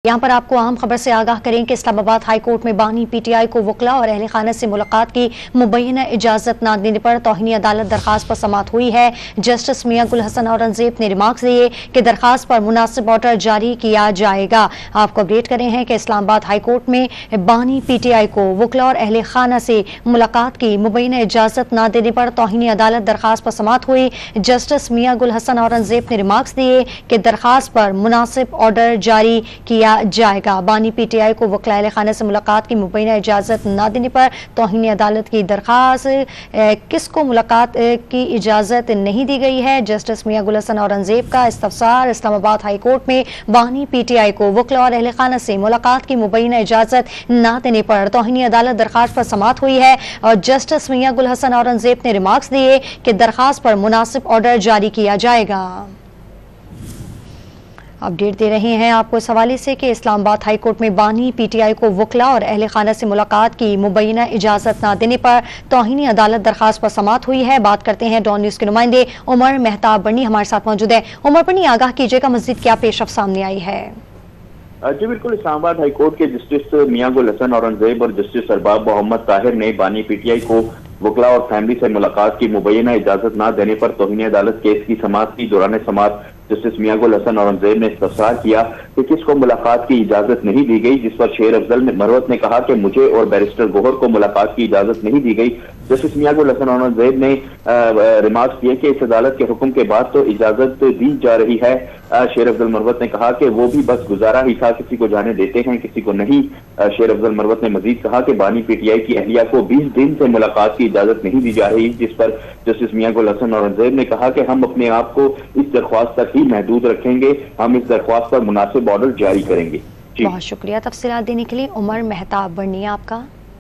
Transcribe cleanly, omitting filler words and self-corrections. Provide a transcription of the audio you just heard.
यहाँ पर आपको अहम खबर से आगाह करें कि इस्लामाबाद हाई कोर्ट में बानी पीटीआई को वकला और अहल खाना से मुलाकात की मुबैना इजाजत न देने पर तौहीन अदालत दरखास्त पर समाअत हुई है। जस्टिस मियां गुल हसन औरंगजेब ने रिमार्क्स दिए कि दरखास्त पर मुनासिब ऑर्डर जारी किया जाएगा। आपको अपडेट करें हैं कि इस्लामाबाद हाई कोर्ट में बानी पीटीआई को वकला और अहल खाना से मुलाकात की मुबैना इजाजत न देने पर तौहीन अदालत दरखास्त पर समाअत हुई। जस्टिस मियां गुल हसन औरंगजेब ने रिमार्क्स दिए कि दरखास्त पर मुनासिब ऑर्डर जारी किया जाएगा। बानी पीटीआई को वकला अहल खाना से मुलाकात की मुबैना इजाजत न देने पर तौहीन अदालत की दरखास्त, किसको मुलाकात की इजाजत नहीं दी गई है। जस्टिस मियां गुल हसन औरंगजेब का इस्तफसार इस्लामाबाद हाई कोर्ट में बानी पीटीआई को वकला और अहल खाना से मुलाकात की मुबैना इजाजत न देने पर तौहीन अदालत दरखास्त पर समाअत हुई है और जस्टिस मियां गुल हसन औरंगजेब ने रिमार्क्स दिए कि दरखास्त पर मुनासिब ऑर्डर जारी किया जाएगा। अपडेट दे रहे हैं आपको इस हवाले से कि इस्लामाबाद हाई कोर्ट में बानी पीटीआई को वकला और अहल खाना से मुलाकात की मुबैना इजाजत न देने पर तौहीन अदालत दरखास्त पर समाअत हुई है। बात करते हैं डॉन न्यूज़ के नुमाइंदे उमर मेहताब बनी हमारे साथ मौजूद है। उमर बनी, आगाह कीजिएगा, मज़ीद क्या पेशरफ सामने आई है? जी बिल्कुल, इस्लामाबाद हाई कोर्ट के जस्टिस मियां गुल हसन औरंगजेब और जस्टिस अरबाब मोहम्मद ताहिर ने बानी पीटीआई को वकला और फैमिली से मुलाकात की मुबैना इजाजत न देने पर तौहीन अदालत केस की समाअत की। दौरान समाअत जस्टिस मियां गुल हसन औरंगजेब ने इस्तफसार किया कि किसको मुलाकात की इजाजत नहीं दी गई, जिस पर शेर अफजल मरवत ने कहा कि मुझे और बैरिस्टर गोहर को मुलाकात की इजाजत नहीं दी गई। जस्टिस मियां गुल हसन औरंगजेब ने रिमार्क्स किए कि इस अदालत के हुक्म के बाद तो इजाजत दी जा रही है। शेर अफजल मरवत ने कहा कि वो भी बस गुजारा ही था, किसी को जाने देते हैं किसी को नहीं। शेर अफजल मरवत ने मजीद कहा कि बानी पीटीआई की अहलिया को 20 दिन से मुलाकात की इजाजत नहीं दी जा रही, जिस पर जस्टिस मियां गुल हसन औरंगजेब ने कहा कि हम अपने आप को इस दरख्वास्त तक ही महदूद रखेंगे, हम इस दरख्वास्त पर मुनासिब ऑर्डर जारी करेंगे। बहुत शुक्रिया तफसीलात देने के लिए उमर मेहताब बनी आपका।